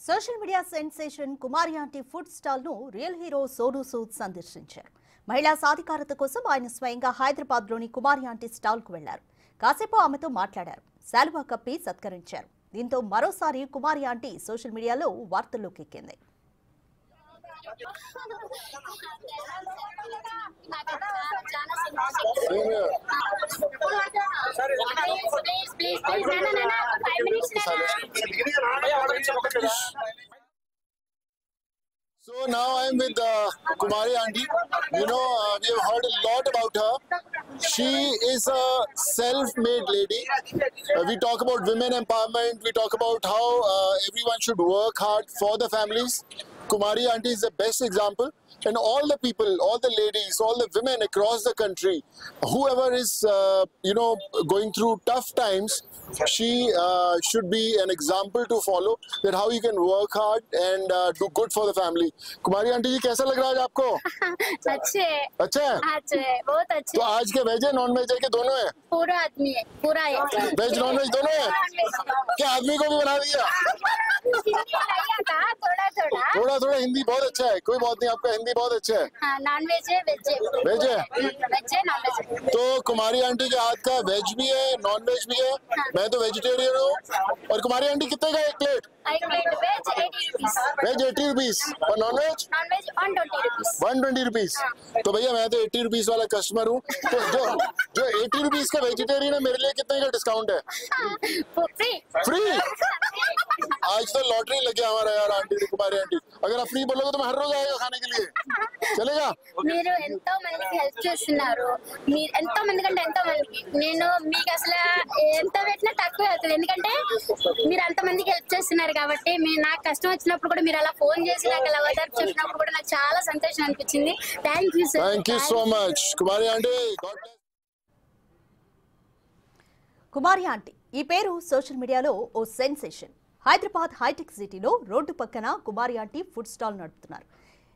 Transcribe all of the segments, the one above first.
Social media sensation కుమారి aunty food stall ను real hero Sonu Sood సందర్శించారు. మహిళా సాధికారత కోసం ఆయన స్వయంగా హైదరాబాద్లోని కుమారి ఆంటీ స్టాల్ కు వెళ్లారు. కాసేపు ఆమెతో మాట్లాడారు. శాలువా కప్పి సత్కరించారు. దీంతో మరోసారి కుమారి ఆంటీ సోషల్ మీడియాలో వార్తల్లోకి ఎక్కింది. So now I'm with Kumari Aunty. You know, we have heard a lot about her. She is a self-made lady. We talk about women empowerment. We talk about how everyone should work hard for the families. Kumari Aunty is the best example. And all the people, all the ladies, all the women across the country, whoever is, going through tough times, she should be an example to follow that how you can work hard and do good for the family. Kumari Aunty जी कैसा लग रहा है आज आपको? अच्छे अच्छा है? अच्छे बहुत अच्छे। तो आज के वेज है नॉन वेज है कि दोनों है? पूरा आदमी है, पूरा है। वेज नॉन वेज दोनों है? क्या आदमी को भी बना दिया? थोड़ा थोड़ा हिंदी बहुत अच्छा है, कोई बात नहीं, आपका हिंदी बहुत अच्छा है। हाँ, नॉन वेज है, वेज है। वेज है? वेज है, नॉन वेज है। तो कुमारी आंटी के हाथ का वेज भी है नॉन वेज भी है। मैं तो वेजिटेरियन हूँ। और कुमारी आंटी कितने का एक प्लेट? एक plate veg 80 rupees, veg 80 rupees और नॉन वेज 120 रुपीस। 120 रुपीस। तो भैया मैं तो 80 रुपीस वाला कस्टमर हूँ। तो जो 80 रुपीस का वेजिटेरियन है, मेरे लिए कितने का डिस्काउंट है? Free free. आज तो लॉटरी लग गया हमारा यार आंटी कुमारी आंटी। अगर आप फ्री बोलोगे तो मैं हर रोज आएगा खाने के लिए, चलेगा? మీరు ఎంతో మందికి హెల్ప్ చేస్తున్నారు. మీరు ఎంతో మంది కంటే ఎంతో మందికి నేను మీకు అసలు ఎంత పెట్టినా తక్కువ అవుతుంది. ఎందుకంటే మీరు అంత మందికి హెల్ప్ చేస్తున్నారు కాబట్టి నాకు కష్టం వచ్చినప్పుడు కూడా మీరు అలా ఫోన్ చేసి నాకు అలా ఓదార్పు చెప్పినప్పుడు కూడా నాకు చాలా సంతోషం అనిపించింది. Thank you sir. Thank you so much Kumari aunty. Kumari aunty ఈ పేరు సోషల్ మీడియాలో ఓ సెన్సేషన్. హైదరాబాద్ హైటెక్ సిటీలో రోడ్డు పక్కన కుమారి ఆంటీ ఫుడ్ స్టాల్ నడుపుతున్నారు.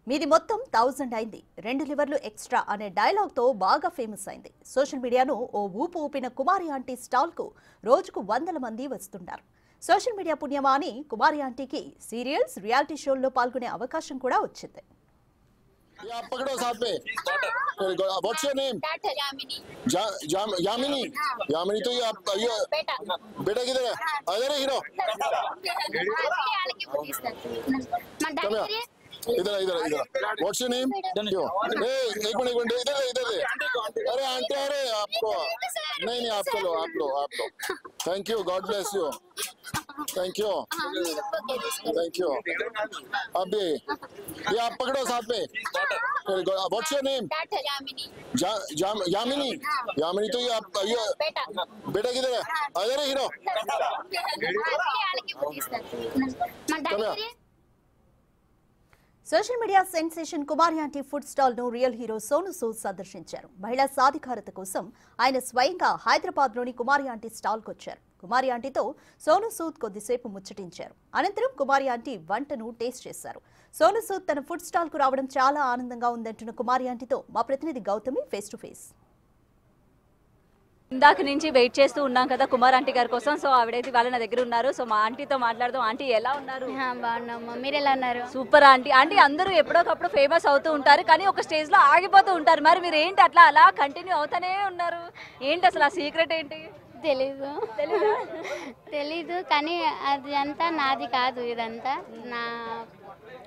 మీది మొత్తం 1000 అయింది, 2 లివర్లు ఎక్స్ట్రా అనే డైలాగ్తో బాగా ఫేమస్ అయింది. సోషల్ మీడియాను ఓ ఊపు ఊపిన కుమారి ఆంటీ స్టాల్కు రోజుకు 100 మంది వస్తుంటారు. సోషల్ మీడియా పుణ్యమా అని కుమారి ఆంటీకి సీరియల్స్, రియాలిటీ షోల్లో పాల్గొనే అవకాశం కూడా వచ్చింది. ये आप पकड़ो साथ में। What's your name? Yamini. Yamini. Yamini तो ये आप बेटा किधर है? इधर है हीरो। इधर इधर इधर। What's your name? एक मिनट इधर दे। अरे आंटी, अरे आपको नहीं आपको लो, आप लो। Thank you, god bless you. Thank you. अभी ये आप पकड़ो साथ में। What's your name? Yamini. Yamini तो ये आप बेटा किधर है? इधर है हीरो। సోషల్ మీడియా సెన్సేషన్ కుమారి ఆంటీ ఫుడ్ స్టాల్ ను రియల్ హీరో సోనూ సూద్ సందర్శించారు. మహిళా సాధికారత కోసం ఆయన స్వయంగా హైదరాబాద్లోని కుమారి ఆంటీ స్టాల్కు వచ్చారు. కుమారి ఆంటీతో సోనూ సూద్ కొద్దిసేపు ముచ్చటించారు. అనంతరం కుమారి ఆంటీ వంటను టేస్ట్ చేశారు. సోనూ సూద్ తన ఫుడ్ స్టాల్కు రావడం చాలా ఆనందంగా ఉందంటున్న కుమారి ఆంటీతో మా ప్రతినిధి గౌతమి ఫేస్ టు ఫేస్. ఇందాక నుంచి వెయిట్ చేస్తూ ఉన్నాం కదా కుమార్ ఆంటీ గారి కోసం. సో ఆవిడైతే వాళ్ళ నా దగ్గర ఉన్నారు. సో మా ఆంటీతో మాట్లాడదాం. ఆంటీ ఎలా ఉన్నారు? బాగున్నామ్మా, మీరు ఎలా ఉన్నారు? Super aunty. ఆంటీ అందరూ ఎప్పుడోకప్పుడు ఫేమస్ అవుతూ ఉంటారు, కానీ ఒక స్టేజ్ లో ఆగిపోతూ ఉంటారు. మరి మీరు ఏంటి అలా కంటిన్యూ అవుతానే ఉన్నారు? ఏంటి అసలు ఆ సీక్రెట్ ఏంటి? తెలీదు కానీ అది అంతా నాది కాదు, ఇదంతా నా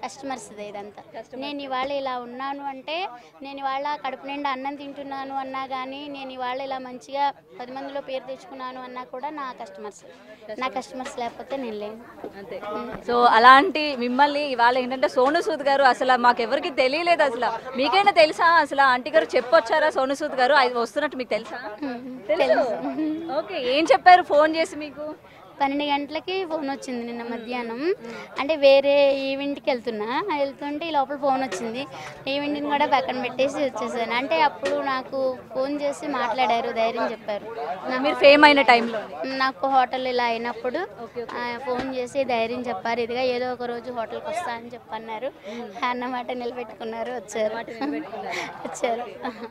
కస్టమర్స్దే. ఇదంతా నేను ఇవాళ ఇలా ఉన్నాను అంటే, నేను ఇవాళ కడుపు నిండా అన్నం తింటున్నాను అన్నా కానీ, నేను ఇవాళ ఇలా మంచిగా 10 మందిలో పేరు తెచ్చుకున్నాను అన్నా కూడా నా కస్టమర్స్. నా కస్టమర్స్ లేకపోతే నేను లేను. అంతే. సో అలాంటి మిమ్మల్ని ఇవాళ ఏంటంటే సోనూ సూద్ గారు అసలు మాకెవరికి తెలియలేదు. అసలు మీకైనా తెలుసా? అసలు ఆంటీ గారు చెప్పొచ్చారా సోనూ సూద్ గారు వస్తున్నట్టు మీకు తెలుసా? తెలుసు. ఓకే, ఏం చెప్పారు ఫోన్ చేసి మీకు? 12 గంటలకి ఫోన్ వచ్చింది నిన్న మధ్యాహ్నం. అంటే వేరే ఈవెంట్కి వెళ్తుంటే ఈ లోపల ఫోన్ వచ్చింది. ఈవెంట్ని కూడా పక్కన పెట్టేసి వచ్చేసాను. అంటే అప్పుడు నాకు ఫోన్ చేసి మాట్లాడారు, ధైర్యం చెప్పారు. మీరు ఫేమ్ అయిన టైంలో నాకు హోటల్ ఇలా అయినప్పుడు ఫోన్ చేసి ధైర్యం చెప్పారు. ఇదిగా ఏదో ఒక రోజు హోటల్కి వస్తా అని చెప్పన్నారు. అన్నమాట నిలబెట్టుకున్నారు, వచ్చారు.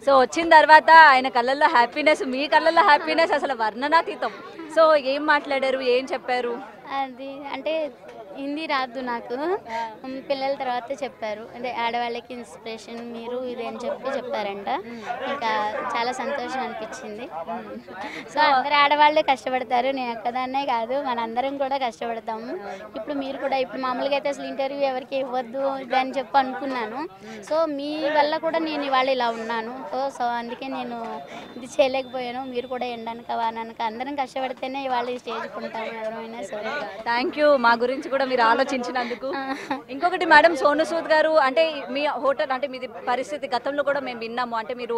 సో వచ్చిన తర్వాత ఆయన కళ్ళల్లో హ్యాపీనెస్, మీ కళ్ళల్లో హ్యాపీనెస్ అసలు వర్ణనాతీతం. సో ఏం మాట్లాడారు, ఏం చెప్పారు? అది అంటే హిందీ రాదు నాకు. పిల్లల తర్వాత చెప్పారు, అంటే ఆడవాళ్ళకి ఇన్స్పిరేషన్ మీరు ఇది అని చెప్పారంట. ఇంకా చాలా సంతోషం అనిపించింది. సో అందరు ఆడవాళ్ళు కష్టపడతారు, నేను ఒక్కదాన్నే కాదు, మనందరం కూడా కష్టపడతాము. ఇప్పుడు మీరు కూడా ఇప్పుడు మామూలుగా అయితే అసలు ఇంటర్వ్యూ ఎవరికి ఇవ్వద్దు ఇది అని చెప్పి అనుకున్నాను. సో మీ వల్ల కూడా నేను ఇవాళ ఇలా ఉన్నాను. సో అందుకే నేను ఇది చేయలేకపోయాను. మీరు కూడా ఎండనక వాననక అందరం కష్టపడితేనే ఇవాళ ఈ స్టేజ్కి ఉంటాము ఎవరైనా సరే. థ్యాంక్ యూ మా గురించి కూడా మీరు ఆలోచించినందుకు. ఇంకొకటి మేడం, సోను సూద్ గారు అంటే మీ హోటల్ అంటే మీది పరిస్థితి గతంలో కూడా మేము విన్నాము, అంటే మీరు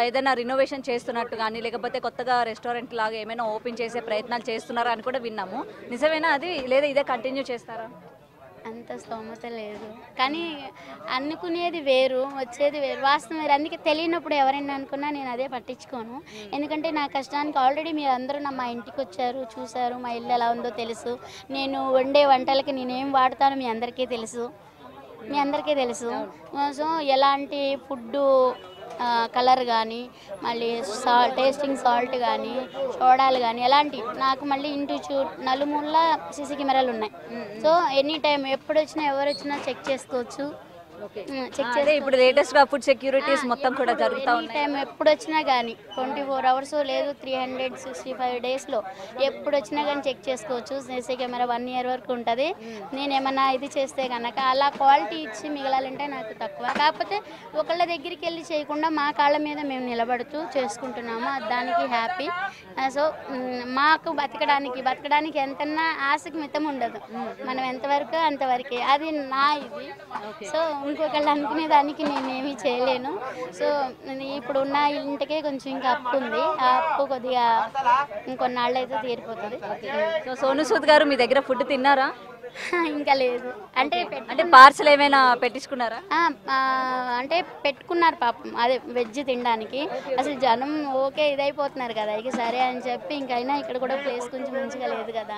ఏదైనా రినోవేషన్ చేస్తున్నట్టు కానీ లేకపోతే కొత్తగా రెస్టారెంట్ లాగా ఏమైనా ఓపెన్ చేసే ప్రయత్నాలు చేస్తున్నారా అని కూడా విన్నాము. నిజమేనా అది, లేదా ఇదే కంటిన్యూ చేస్తారా? అంత స్తోమత లేదు, కానీ అనుకునేది వేరు వచ్చేది వేరు, వాస్తవం వేరు. అందుకే తెలియనప్పుడు ఎవరైనా అనుకున్నా నేను అదే పట్టించుకోను. ఎందుకంటే నా కష్టానికి ఆల్రెడీ మీరు అందరూ మా ఇంటికి వచ్చారు, చూశారు, మా ఇల్లు ఎలా ఉందో తెలుసు. నేను వండే వంటలకి నేనేం వాడతానో మీ అందరికీ తెలుసు. సో ఎలాంటి ఫుడ్డు కలర్ కానీ మళ్ళీ టేస్టింగ్ సాల్ట్ కానీ సోడాలు కానీ ఎలాంటి నాకు మళ్ళీ ఇంటి నలుమూల సీసీ కెమెరాలు ఉన్నాయి. సో ఎనీ టైం ఎప్పుడు వచ్చినా ఎవరు వచ్చినా చెక్ చేసుకోవచ్చు. ఇప్పుడు లేటెస్ట్ గా ఫుడ్ సెక్యూరిటీస్ మొత్తం కూడా జరుగుతా ఉన్నాయి. టైం ఎప్పుడు వచ్చినా కానీ 24 hours లేదు 365 daysలో ఎప్పుడు వచ్చినా కానీ చెక్ చేసుకోవచ్చు. సీసీ కెమెరా 1 year వరకు ఉంటుంది. నేనేమన్నా ఇది చేస్తే కనుక అలా క్వాలిటీ ఇచ్చి మిగలాలంటే నాకు తక్కువ. కాకపోతే ఒకళ్ళ దగ్గరికి వెళ్ళి చేయకుండా మా కాళ్ళ మీద మేము నిలబడుతూ చేసుకుంటున్నాము, దానికి హ్యాపీ. సో మాకు బతకడానికి ఎంతన్నా ఆశకి మితం ఉండదు, మనం ఎంతవరకు అంతవరకే, అది నా ఇది. సో ఇంకొకళ్ళు అనుకునే దానికి నేనేమీ చేయలేను. సో ఇప్పుడు ఉన్న ఇంటికే కొంచెం ఇంకా అప్పు ఉంది, ఆ అప్పు కొద్దిగా ఇంకొన్నాళ్ళు అయితే తీరిపోతుంది. సో సోను సూద్ గారు మీ దగ్గర ఫుడ్ తిన్నారా? ఇంకా లేదు, అంటే పార్సల్ ఏమైనా పెట్టించుకున్నారా? అంటే పెట్టుకున్నారు పాపం, అదే వెజ్ తినడానికి. అసలు జనం ఓకే ఇదైపోతున్నారు కదా, ఇక సరే అని చెప్పి ఇంకైనా ఇక్కడ కూడా ప్లేస్ కొంచెం మంచిగా లేదు కదా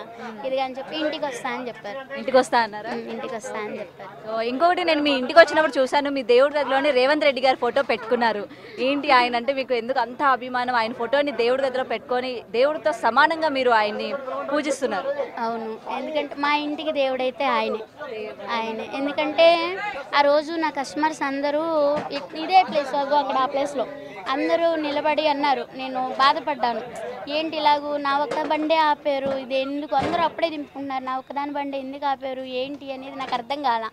ఇది అని చెప్పి ఇంటికి వస్తా అని చెప్పారు. ఇంటికి వస్తా అన్నారా? ఇంటికి వస్తా అని చెప్పారు. సో ఇంకొకటి, నేను మీ ఇంటికి వచ్చినప్పుడు చూశాను, మీ దేవుడి గదిలోనే రేవంత్ రెడ్డి గారి ఫోటో పెట్టుకున్నారు. ఏంటి ఆయన అంటే మీకు ఎందుకు అంత అభిమానం? ఆయన ఫోటోని దేవుడి గదిలో పెట్టుకొని దేవుడితో సమానంగా మీరు ఆయన్ని పూజిస్తున్నారు. అవును, ఎందుకంటే మా ఇంటికి దేవుడైతే ఆయనే. ఎందుకంటే ఆ రోజు నా కస్టమర్స్ అందరూ ఇదే ప్లేస్ అక్కడ ఆ ప్లేస్లో అందరూ నిలబడి అన్నారు, నేను బాధపడ్డాను, ఏంటి ఇలాగూ నా ఒక్క బండే ఆపారు, ఇది ఎందుకు అందరూ అప్పుడే దింపుకుంటున్నారు, నా ఒక్కదాని బండే ఎందుకు ఆపారు ఏంటి అనేది నాకు అర్థం కాల.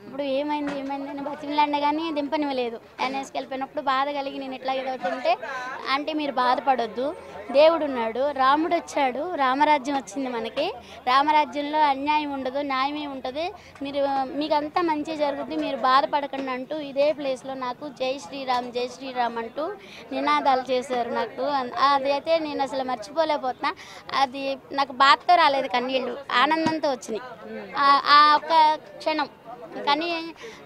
ఇప్పుడు ఏమైంది అని బతిమిలాడినా కానీ దింపనివ్వలేదు. ఎన్ఎస్కి వెళ్ళిపోయినప్పుడు బాధ కలిగి నేను ఎట్లా ఎదుగుతుంటే, అంటే మీరు బాధపడొద్దు, దేవుడు ఉన్నాడు, రాముడు వచ్చాడు, రామరాజ్యం వచ్చింది మనకి, రామరాజ్యంలో అన్యాయం ఉండదు, న్యాయమే ఉంటుంది, మీకంతా మంచి జరుగుతుంది, మీరు బాధపడకండి అంటూ ఇదే ప్లేస్లో నాకు జై శ్రీరామ్ అంటూ నినాదాలు చేశారు. నాకు అది అయితే నేను అసలు మర్చిపోలేకపోతున్నా. అది నాకు బాధతో రాలేదు, కన్నీళ్ళు ఆనందంతో వచ్చినాయి ఆ ఒక్క క్షణం. కానీ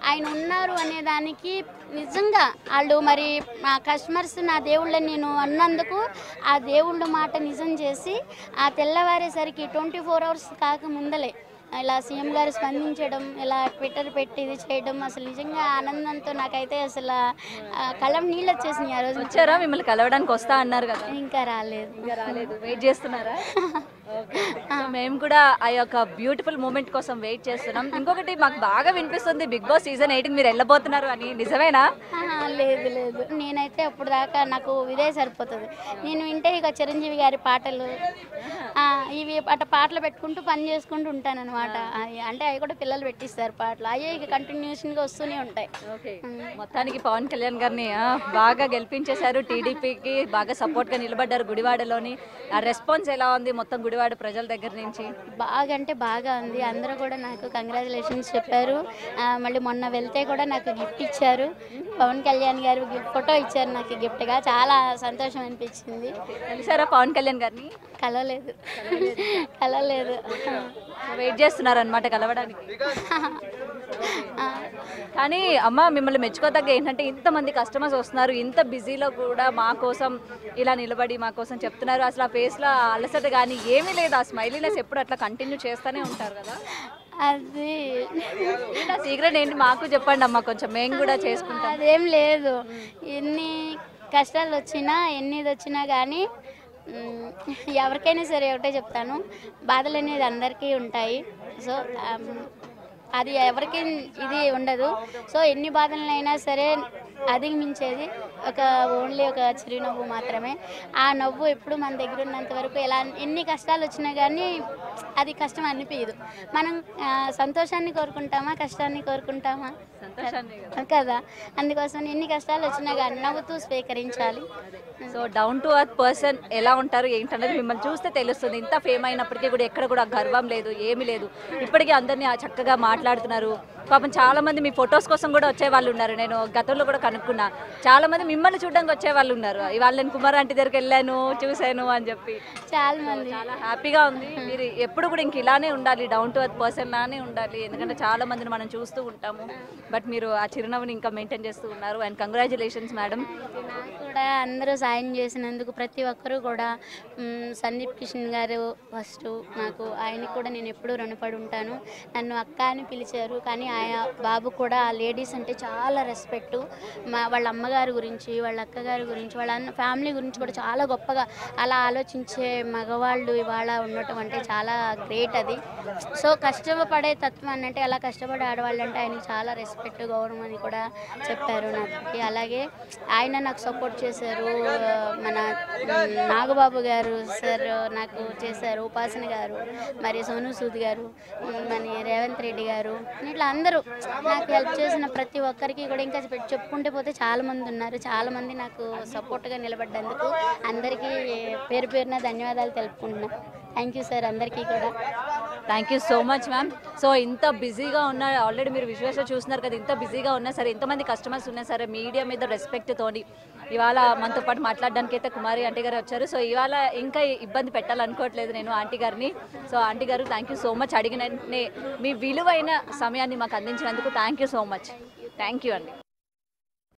ఆయన ఉన్నారు అనేదానికి నిజంగా వాళ్ళు మరి మా కస్టమర్స్ నా దేవుళ్ళని నేను అన్నందుకు ఆ దేవుళ్ళ మాట నిజం చేసి ఆ తెల్లవారేసరికి 24 hours కాకముందలే ఇలా సీఎం గారు స్పందించడం, ఇలా ట్విట్టర్ పెట్టి ఇది చేయడం అసలు నిజంగా ఆనందంతో నాకైతే అసలు కళ్ళం నీళ్ళు వచ్చేసినాయి. ఆ రోజు వచ్చారా? మిమ్మల్ని కలవడానికి వస్తా అన్నారు కదా, ఇంకా రాలేదు. వెయిట్ చేస్తున్నారా? మేము కూడా ఆ యొక్క బ్యూటిఫుల్ మూమెంట్ కోసం వెయిట్ చేస్తున్నాం. ఇంకొకటి మాకు బాగా వినిపిస్తుంది, బిగ్ బాస్ సీజన్ 8 మీరు వెళ్ళబోతున్నారు అని, నిజమేనా? లేదు, నేనైతే అప్పుడు దాకా నాకు ఇదే సరిపోతుంది. నేను వింటే ఇక చిరంజీవి గారి పాటలు ఇవి పాటలు పెట్టుకుంటూ పని చేసుకుంటూ ఉంటాను అనమాట. అంటే అవి కూడా పిల్లలు పెట్టిస్తారు పాటలు, అయ్యే ఇక కంటిన్యూషన్గా వస్తూనే ఉంటాయి. మొత్తానికి పవన్ కళ్యాణ్ గారిని బాగా గెలిపించేశారు, టీడీపీకి బాగా సపోర్ట్గా నిలబడ్డారు గుడివాడలోని. ఆ రెస్పాన్స్ ఎలా ఉంది మొత్తం గుడివాడ ప్రజల దగ్గర నుంచి? బాగా అంటే బాగా ఉంది, అందరూ కూడా నాకు కంగ్రాచులేషన్స్ చెప్పారు. మళ్ళీ మొన్న వెళ్తే కూడా నాకు గిఫ్ట్ ఇచ్చారు, పవన్ కళ్యాణ్ గారు ఫోటో ఇచ్చారు నాకు గిఫ్ట్గా, చాలా సంతోషం అనిపించింది. కలిసారా పవన్ కళ్యాణ్ గారిని? కలవలేదు. వెయిట్ చేస్తున్నారనమాట కలవడానికి. కానీ అమ్మ, మిమ్మల్ని మెచ్చుకోదగ్గ ఏంటంటే ఇంతమంది కస్టమర్స్ వస్తున్నారు, ఇంత బిజీలో కూడా మా కోసం ఇలా నిలబడి మా కోసం చెప్తున్నారు. అసలు ఆ ఫేస్లో అలసట కానీ ఏమీ లేదు, ఆ స్మైలీనెస్ ఎప్పుడు అట్లా కంటిన్యూ చేస్తూనే ఉంటారు కదా. అది సీక్రెట్ ఏంటి మాకు చెప్పండి అమ్మ, కొంచెం మేము కూడా చేసుకుంటాం. అదేం లేదు, ఎన్ని కష్టాలు వచ్చినా ఎన్ని వచ్చినా కానీ ఎవరికైనా సరే ఒకటే చెప్తాను, బాధలు అనేది అందరికీ ఉంటాయి. సో అది ఎవరికి ఇది ఉండదు. సో ఎన్ని బాధలైనా సరే అధిగమించేది ఓన్లీ ఒక చిరునవ్వు మాత్రమే. ఆ నవ్వు ఎప్పుడు మన దగ్గర ఉన్నంత వరకు ఎన్ని కష్టాలు వచ్చినా కానీ అది కష్టం అనిపించదు. మనం సంతోషాన్ని కోరుకుంటామా, కష్టాన్ని కోరుకుంటామా కదా. అందుకోసం ఎన్ని కష్టాలు వచ్చినా కానీ నవ్వుతూ స్వీకరించాలి. So down to earth person ఎలా ఉంటారు ఏంటనేది మిమ్మల్ని చూస్తే తెలుస్తుంది. ఇంత ఫేమ్ అయినప్పటికీ కూడా ఎక్కడ కూడా గర్వం లేదు, ఏమీ లేదు. ఇప్పటికీ అందరినీ చక్కగా మాట్లాడుతున్నారు. పాపం చాలా మంది మీ ఫొటోస్ కోసం కూడా వచ్చే వాళ్ళు ఉన్నారు. నేను గతంలో కూడా కనుక్కున్నా, చాలా మంది మిమ్మల్ని చూడడానికి వచ్చే వాళ్ళు ఉన్నారు. ఇవాళ నేను కుమార్ ఆంటీ దగ్గరికి వెళ్ళాను, చూశాను అని చెప్పి చాలా మంది. చాలా హ్యాపీగా ఉంది. మీరు ఎప్పుడు కూడా ఇంక ఇలానే ఉండాలి, డౌన్ టు అర్త్ పర్సన్ లానే ఉండాలి. ఎందుకంటే చాలా మందిని మనం చూస్తూ ఉంటాము, బట్ మీరు ఆ చిరునవ్వుని ఇంకా మెయింటైన్ చేస్తూ ఉన్నారు. And congratulations madam. నాకు కూడా అందరూ సాయం చేసినందుకు ప్రతి ఒక్కరూ కూడా సందీప్ కిషన్ గారు ఫస్ట్, నాకు ఆయనకి కూడా నేను ఎప్పుడూ రుణపడి ఉంటాను. నన్ను అక్క అని పిలిచారు, కానీ బాబు కూడా ఆ లేడీస్ అంటే చాలా రెస్పెక్టు. వాళ్ళ అమ్మగారి గురించి, వాళ్ళ అక్కగారి గురించి, వాళ్ళ ఫ్యామిలీ గురించి కూడా చాలా గొప్పగా అలా ఆలోచించే మగవాళ్ళు ఇవాళ ఉండటం అంటే చాలా గ్రేట్ అది. సో కష్టపడే తత్వం అంటే అలా కష్టపడే ఆడవాళ్ళు అంటే ఆయనకి చాలా రెస్పెక్ట్, గౌరవం అని కూడా చెప్పారు నాకు. అలాగే ఆయన నాకు సపోర్ట్ చేశారు. మన నాగబాబు గారు సార్ నాకు చేశారు, ఉపాసన గారు, మరి సోను సూద్ గారు, మన రేవంత్ రెడ్డి గారు, ఇట్లా అందరూ నాకు హెల్ప్ చేసిన ప్రతి ఒక్కరికి కూడా ఇంకా చెప్పుకుంటే పోతే చాలామంది ఉన్నారు. చాలామంది నాకు సపోర్ట్గా నిలబడ్డందుకు అందరికీ పేరు పేరున ధన్యవాదాలు తెలుపుకుంటున్నాను. థ్యాంక్ యూ సార్ అందరికీ కూడా. Thank you so much ma'am. So ఇంత బిజీగా ఉన్న, ఆల్రెడీ మీరు విజువల్స్లో చూస్తున్నారు కదా, ఇంత బిజీగా ఉన్నా సరే, ఇంతమంది కస్టమర్స్ ఉన్నా సరే, మీడియా మీద రెస్పెక్ట్తోని ఇవాళ మనతో పాటు మాట్లాడడానికి అయితే కుమారి ఆంటీ గారు వచ్చారు. సో ఇవాళ ఇంకా ఇబ్బంది పెట్టాలనుకోవట్లేదు నేను ఆంటీ గారిని. సో ఆంటీ గారు థ్యాంక్ యూ సో మచ్. అడిగిన మీ విలువైన సమయాన్ని మాకు అందించినందుకు thank you so much. Thank you అండి.